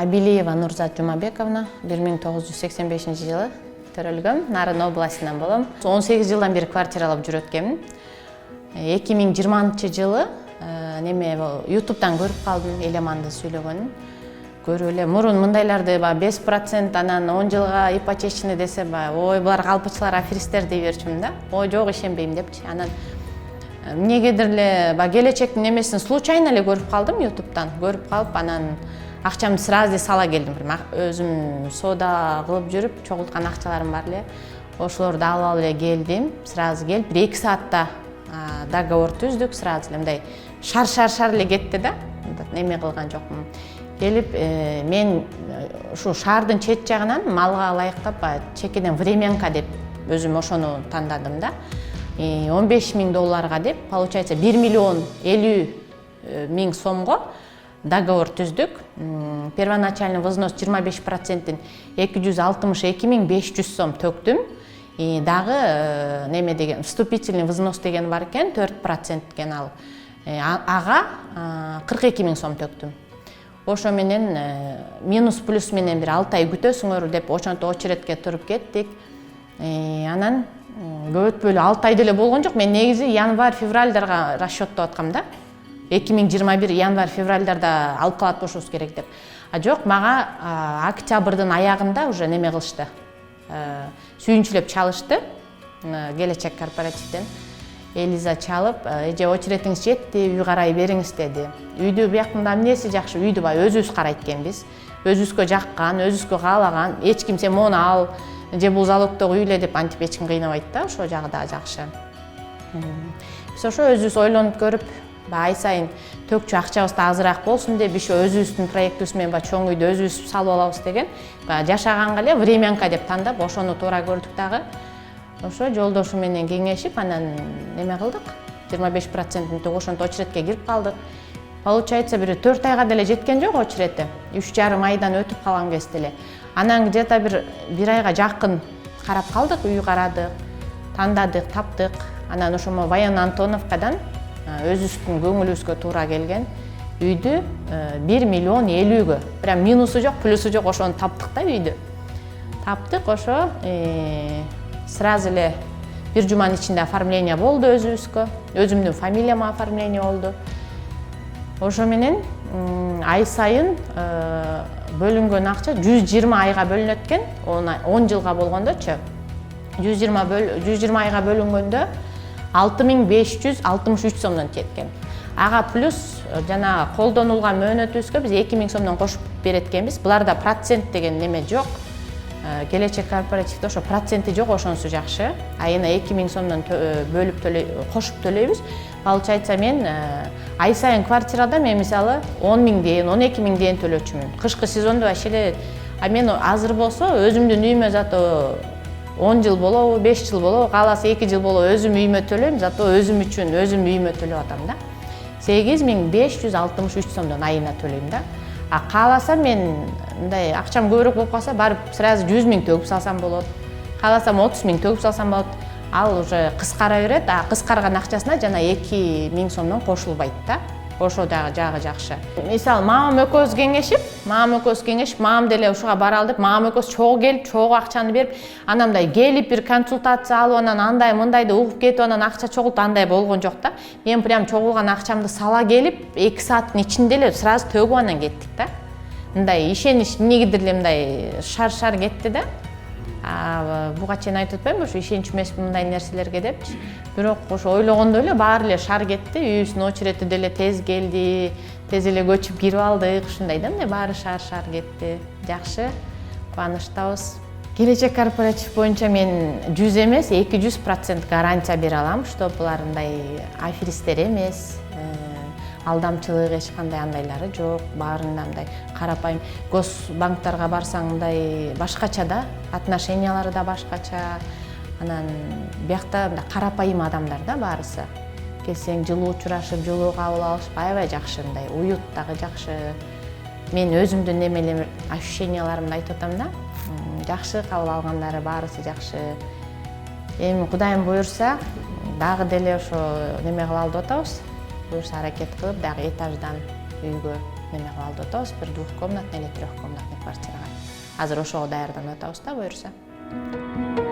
Абилиева Нурзат Жумабековна 1985 жылы төрөлгөм. Нарын областынан болом. 18 жылдан бери квартира алып жүрөт экенмин. 2020 жылы YouTube'дан көрүп калдым Элеманды сүйлөгөнүн. Көрүп эле мурун мындайларды 5% анан 10 жылга ипотечный десе, ой булар калпычылар, аферисттер дей берчүмүн да. Ой жок, ишенбейм депчи. Анан эмнегедир эле келечектин эмесин случайно эле көрүп калдым YouTube'дан. Көрүп калып, анан акчамды сразу сала келдим. Өзүм соода кылып жүрүп, чогулткан акчаларым бар эле. Ошолорду алып эле келдим. Сразу келип 1-2 саатта договор түздүк. Сразу эле мындай шар эле кетти да. Неме кылган жокмун. Келип, мен ушу шаардын чет жагынан малга ылайыктап, чекеден временка деп өзүм ошону тандадым да. $15,000 деп, получается 1 миллион 50 миң сомго договор түздүк. Первоначальный взнос 25%-тен 262,500 сом төктүм. Дагы неме деген, вступительный взнос деген бар экен, 4% кен ал. Ага 42,000 сом төктүм. Ошо менен минус плюс менен бир 6 ай күтөсүңөр деп ошонто очередке туруп кеттик. Анан көп өтпөй 6 ай деле болгон жок. Мен негизи январь-февральдарга расчёттоп аткам да. 2021 январь-февральдарда алып калат болушубуз керек деп. Жок, мага октябрдын аягында уже неме кылышты. Сүйүнчүлөп чалышты. Келечек корпоративден. Элиза чалып, эже очеретиңиз жетти, үй карай бериңиз деди. Үйдү биякында эмнеси жакшы, үйдү өзүбүз карайт экенбиз. Өзүбүзгө жаккан, өзүбүзгө каалаган, эч ким сен мону ал, же бул залогдогу үйле деп антип эч ким кыйнабайт да, ошо жагы да жакшы. Биз ошо өзүбүз ойлонуп көрүп, ай сайын төкчү акчабызды азыраак болсун деп, ошо өзүбүздүн проектибиз менен чоң үйдү өзүбүз салып алабыз деген, жашаганга эле временка деп тандап, ошону туура көрдүк дагы. Ошо жолдошу менен кеңешип, анан неме кылдык. 25%-н ошонто очередке кирип калдык. Получается, бир 4 айга деле жеткен жок очерети. 3,5 айдан өтүп калган кезде эле. Анан где-то бир айга жакын карап калдык, үй карадык, тандадык, таптык. Анан ошомо Военно Антоновкадан өзүбүздүн көңүлүбүзгө туура келген үйдү 1 миллион 50гө. Прям минусу жок, плюсу жок, ошону таптык да үйдү. Таптык, ошо сразу эле бир жуманын ичинде оформление болду өзүбүзгө. Өзүмдүн фамилияма оформление болду. Ошо менен ай сайын бөлүнгөн акча 120 айга бөлүнөт экен, 10 жылга болгондочу. 120 айга бөлүнгөндө 6563 сомдон кеткен. Ага плюс жана колдонулган мөөнөтүбүзгө биз 2000 сомдон кошуп берет экенбиз. Буларда процент деген неме жок. Келечек корпоративде ошо проценти жок, ошонусу жакшы. Айына 2000 сомдон бөлүп кошуп төлөйбүз. Получается, мен ай сайын квартирада мен мисалы 10 000 дейин, 12 000 дейин төлөчүмүн. Кышкы сезондо вообще эле, мен азыр болсо өзүмдүн үйүмө зато 10 жыл болобу, 5 жыл болобу, кааласа 2 жыл болобу өзүм үйүмө төлөйм, зато өзүм үчүн өзүм үйүмө төлөп атам да. 8563 сомдон айына төлөйм да. Кааласам мен мындай акчам көбүрөөк болуп калса, барып сразу 100 000 төгүп салсам болот. Кааласам 30 000 төгүп салсам болот. Ал уже кыскара берет, кыскарган акчасына жана 2 000 сомдон кошулбайт да. Ошо жагы жакшы. Мисалы, мамам экөөбүз кеңешип, мамам деле ушуга баралы деп, мамам экөөбүз чогуу келип, чогуу акчаны берип, анан мындай келип бир консультация алып, анан андай мындайды угуп кетип, анан акча чогултуп, андай болгон жок да. Мен прям чогулган акчамды сала келип, 2 сааттын ичинде эле сразу төгүп анан кеттик да. Мындай ишенич эмнегидир эле мындай шар кетти да. Буга чейин айтып атпаймынбы, ошо ишенч эмесмин мындай нерселерге депчи. Бирок ошо ойлогондо эле баары эле шар кетти, үйүбүздүн очерети деле тез келди, тез эле көчүп кирип алдык, ушундай да, мындай баары шар кетти. Жакшы, кубанычтабыз. Келечек корпоратив боюнча мен 100 эмес, 200% гарантия бере алам, что булар мындай аферисттер эмес. Алдамчылык эч кандай андайлары жок, баарында мындай карапайым. Госбанктарга барсаң мындай башкача да, отношениялары да башкача. Анан биякта мындай карапайым адамдар да баарысы. Келсең жылуу учурашып, жылуу кабыл алышып, аябай жакшы, мындай уют дагы жакшы. Мен өзүмдүн немелер ощущенияларымды айтып атам да. Жакшы кабыл алгандары баарысы жакшы. Эми Кудайым буйрса, дагы деле ошо неме кылалы деп атабыз. Буюрса аракет кылып, дагы этаждан үйгө неме кылып алып атабыз, бир двухкомнатный или трехкомнатный квартирага. Азыр ошого даярданып атабыз да буюрса.